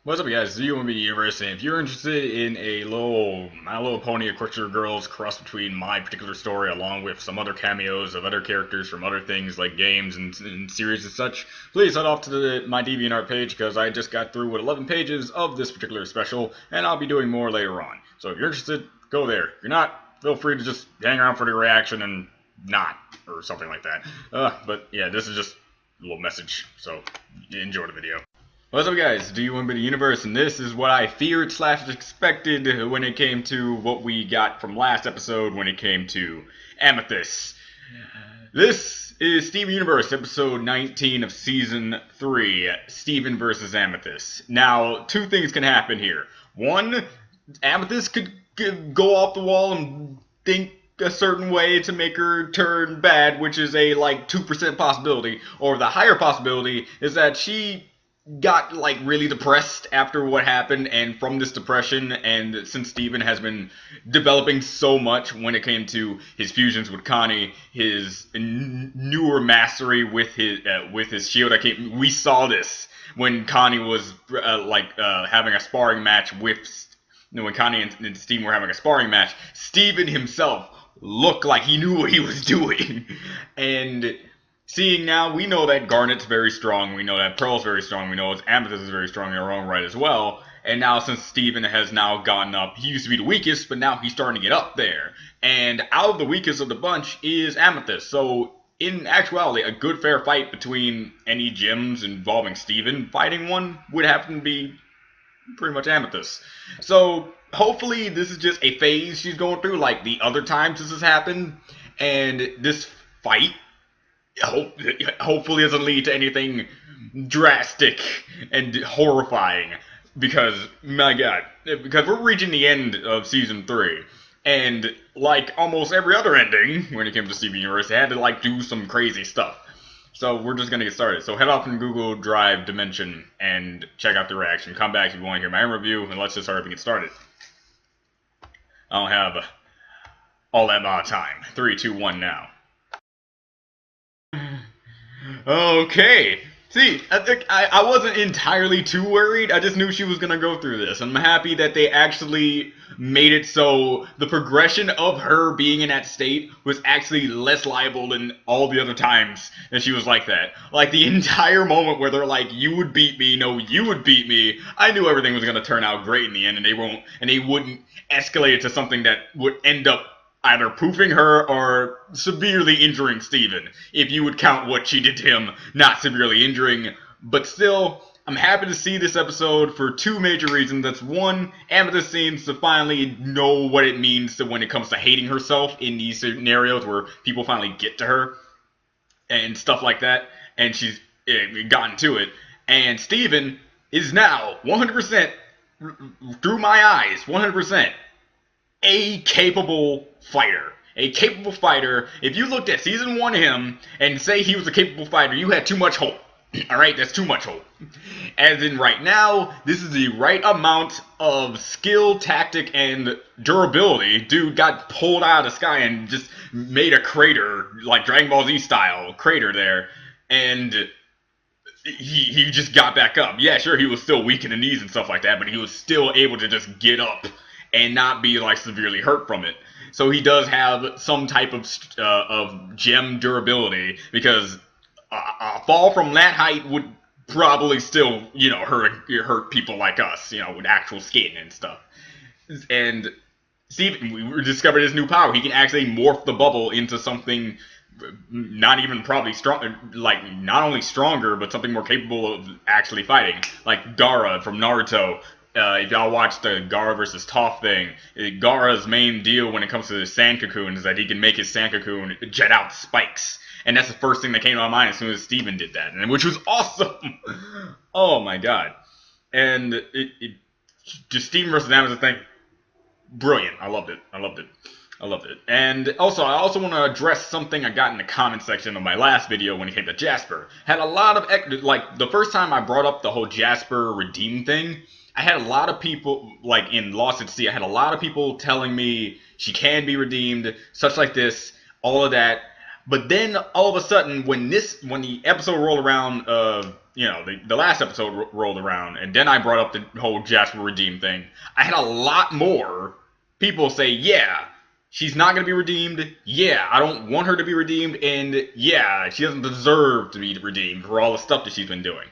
What's up, guys? It's UMB Universe, and if you're interested in a little My Little Pony Adventure Girls cross between my particular story along with some other cameos of other characters from other things like games and series and such, please head off to my DeviantArt page because I just got through with 11 pages of this particular special, and I'll be doing more later on. So if you're interested, go there. If you're not, feel free to just hang around for the reaction and not, or something like that. But yeah, this is just a little message, so enjoy the video. What's up, guys? Do you want to be the universe? And this is what I feared / expected when it came to what we got from last episode when it came to Amethyst. This is Steven Universe, episode 19 of season 3, Steven versus Amethyst. Now, two things can happen here. One, Amethyst could go off the wall and think a certain way to make her turn bad, which is a 2% possibility. Or the higher possibility is that she got really depressed after what happened, and from this depression, and since Steven has been developing so much when it came to his fusions with Connie, his newer mastery with his shield. We saw this when Connie was having a sparring match when Connie and Steven were having a sparring match. Steven himself looked like he knew what he was doing, and seeing now, we know that Garnet's very strong, we know that Pearl's very strong, we know that Amethyst is very strong in her own right as well, and now since Steven has now gotten up, he used to be the weakest, but now he's starting to get up there, and out of the weakest of the bunch is Amethyst, so in actuality, a good fair fight between any gyms involving Steven, fighting one would happen to be pretty much Amethyst. So hopefully this is just a phase she's going through, like the other times this has happened, and this fight hopefully doesn't lead to anything drastic and horrifying, because, my god, because we're reaching the end of season 3, and like almost every other ending when it came to Steven Universe, they had to do some crazy stuff. So we're just gonna get started. So head off in Google Drive Dimension and check out the reaction. Come back if you want to hear my own review, and let's just hurry up and get started. I don't have all that amount of time. 3, 2, 1 now. Okay. See, I wasn't entirely too worried. I just knew she was going to go through this. I'm happy that they actually made it so the progression of her being in that state was actually less liable than all the other times that she was like that. Like, the entire moment where they're like, you would beat me, no, you would beat me, I knew everything was going to turn out great in the end, and they wouldn't escalate it to something that would end up either poofing her or severely injuring Steven, if you would count what she did to him not severely injuring. But still, I'm happy to see this episode for two major reasons. That's one, Amethyst seems to finally know what it means when it comes to hating herself in these scenarios where people finally get to her and stuff like that, and she's gotten to it. And Steven is now 100%, through my eyes, 100%, a capable fighter. A capable fighter. If you looked at season 1 of him and say he was a capable fighter, you had too much hope. Alright, that's too much hope. As in right now, this is the right amount of skill, tactic, and durability. Dude got pulled out of the sky and just made a crater, like Dragon Ball Z style crater there. And he just got back up. Yeah, sure, he was still weak in the knees and stuff like that, but he was still able to just get up and not be severely hurt from it. So he does have some type of gem durability, because a fall from that height would probably still, hurt people like us, with actual skin and stuff. And Steven, we discovered his new power. He can actually morph the bubble into something not even probably strong, not only stronger, but something more capable of actually fighting, like Gaara from Naruto. If y'all watch the Gaara versus Toph thing, Gaara's main deal when it comes to the sand cocoon is that he can make his sand cocoon jet out spikes. And that's the first thing that came to my mind as soon as Steven did that, which was awesome! Oh my god. And just Steven versus Amethyst thing, brilliant. I loved it. I loved it. I loved it. And also, I also want to address something I got in the comment section of my last video when it came to Jasper. Had a lot of, the first time I brought up the whole Jasper redeem thing, I had a lot of people, in Lost at Sea, I had a lot of people telling me she can be redeemed, such like this, all of that. But then, all of a sudden, when the episode rolled around of the last episode rolled around, and then I brought up the whole Jasper redeem thing, I had a lot more people say, yeah, she's not going to be redeemed. Yeah, I don't want her to be redeemed. And yeah, she doesn't deserve to be redeemed for all the stuff that she's been doing.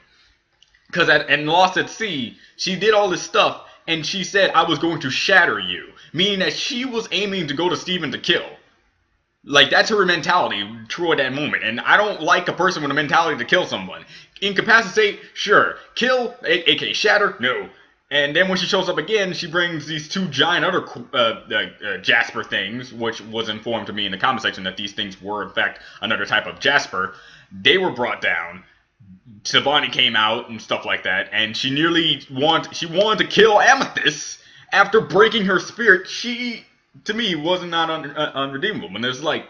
Because in Lost at Sea, she did all this stuff, and she said, I was going to shatter you. Meaning that she was aiming to go to Steven to kill. Like, that's her mentality, true at that moment. And I don't like a person with a mentality to kill someone. Incapacitate, sure. Kill, aka shatter, no. And then when she shows up again, she brings these two giant other Jasper things, which was informed to me in the comment section that these things were, in fact, another type of Jasper. They were brought down. Savani came out and stuff like that, and she wanted to kill Amethyst after breaking her spirit. She, to me, wasn't not unredeemable. And there's like,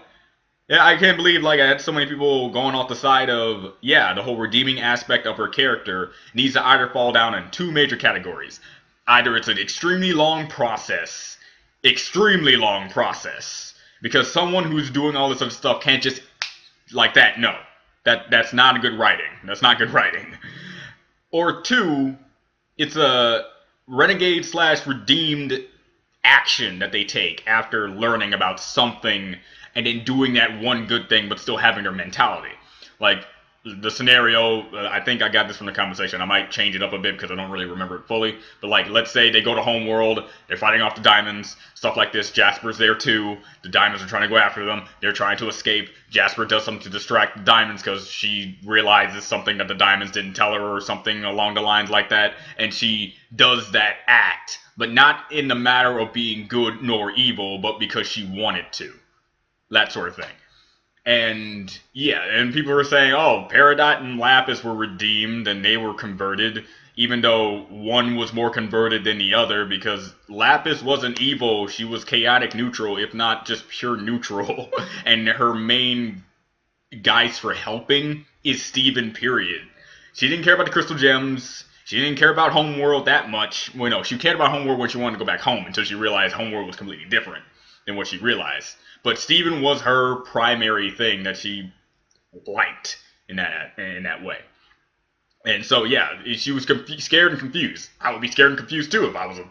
yeah, I can't believe I had so many people going off the side of, yeah, the whole redeeming aspect of her character needs to either fall down in two major categories. Either it's an extremely long process, because someone who's doing all this other stuff can't just, like that, no. That's not a good writing. That's not good writing. Or two, it's a renegade / redeemed action that they take after learning about something and then doing that one good thing but still having their mentality. Like, the scenario, I think I got this from the conversation. I might change it up a bit because I don't really remember it fully. But, like, let's say they go to Homeworld, they're fighting off the diamonds, stuff like this. Jasper's there too. The diamonds are trying to go after them. They're trying to escape. Jasper does something to distract the diamonds because she realizes something that the diamonds didn't tell her or something along the lines like that. And she does that act, but not in the matter of being good nor evil, but because she wanted to. That sort of thing. And, yeah, and people were saying, oh, Peridot and Lapis were redeemed and they were converted, even though one was more converted than the other, because Lapis wasn't evil, she was chaotic neutral, if not just pure neutral, and her main guise for helping is Steven, period. She didn't care about the crystal gems, she didn't care about Homeworld that much. Well, no, she cared about Homeworld when she wanted to go back home, until she realized Homeworld was completely different than what she realized. But Steven was her primary thing that she liked in that way. And so, yeah, she was scared and confused. I would be scared and confused, too, if I was a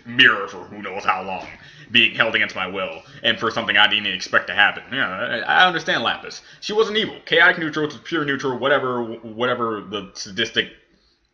mirror for who knows how long, being held against my will, and for something I didn't expect to happen. Yeah, I understand Lapis. She wasn't evil. Chaotic neutral to pure neutral, whatever the sadistic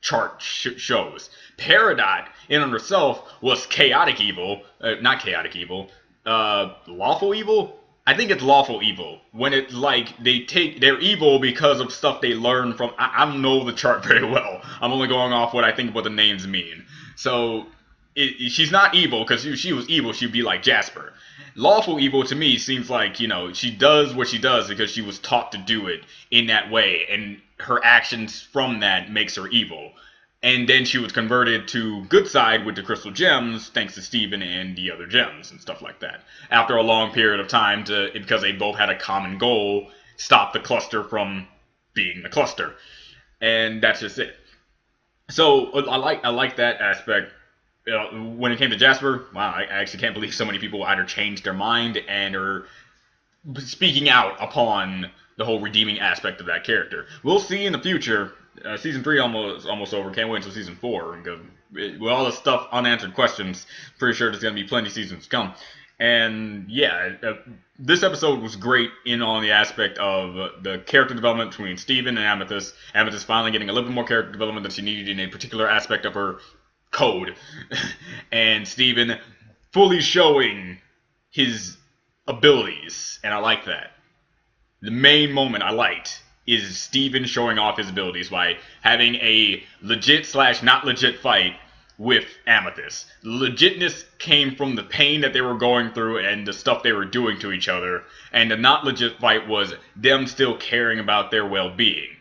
chart shows. Peridot, in and of herself, was chaotic evil. Not chaotic evil. Lawful evil? I think it's lawful evil. When it's like they're evil because of stuff they learn from. I don't know the chart very well. I'm only going off what I think what the names mean. So she's not evil, because if she was evil, she'd be like Jasper. Lawful evil to me seems like, she does what she does because she was taught to do it in that way, and her actions from that makes her evil. And then she was converted to good side with the crystal gems, thanks to Steven and the other gems and stuff like that. After a long period of time, because they both had a common goal, stop the cluster from being the cluster. And that's just it. So I like that aspect. When it came to Jasper, wow, I actually can't believe so many people either changed their mind and are speaking out upon the whole redeeming aspect of that character. We'll see in the future. Season 3 almost over. Can't wait until Season 4. Because with all the stuff, unanswered questions, pretty sure there's going to be plenty of seasons to come. And yeah, this episode was great on the aspect of the character development between Steven and Amethyst. Amethyst finally getting a little bit more character development than she needed in a particular aspect of her code. And Steven fully showing his abilities. And I like that. The main moment I liked is Steven showing off his abilities by having a legit / not legit fight with Amethyst. The legitness came from the pain that they were going through and the stuff they were doing to each other, and the not legit fight was them still caring about their well-being.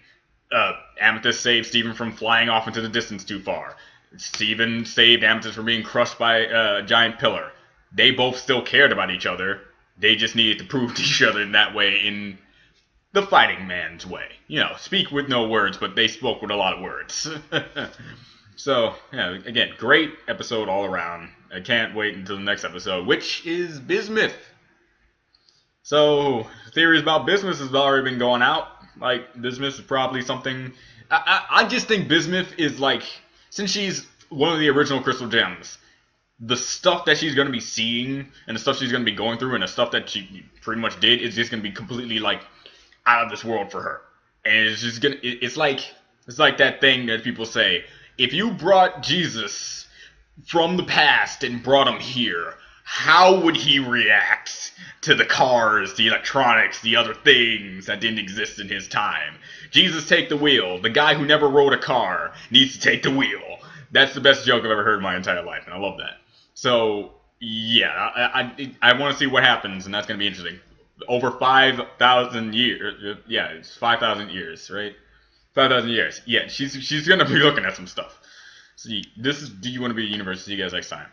Amethyst saved Steven from flying off into the distance too far. Steven saved Amethyst from being crushed by a giant pillar. They both still cared about each other. They just needed to prove to each other in that way, in the fighting man's way. Speak with no words, but they spoke with a lot of words. So, yeah, again, great episode all around. I can't wait until the next episode, which is Bismuth. So, theories about Bismuth has already been going out. Like, Bismuth is probably something I just think Bismuth is like, since she's one of the original crystal gems, the stuff that she's going to be seeing and the stuff she's going to be going through and the stuff that she pretty much did is just going to be completely like out of this world for her. And it's just gonna, it's like that thing that people say, if you brought Jesus from the past and brought him here, how would he react to the cars, the electronics, the other things that didn't exist in his time? Jesus, take the wheel. The guy who never rode a car needs to take the wheel. That's the best joke I've ever heard in my entire life, and I love that. So, yeah, I want to see what happens, and that's going to be interesting. Over 5,000 years. Yeah, it's 5,000 years, right? 5,000 years. Yeah, she's going to be looking at some stuff. See, this is Do You Want to Be a Universe? See you guys next time.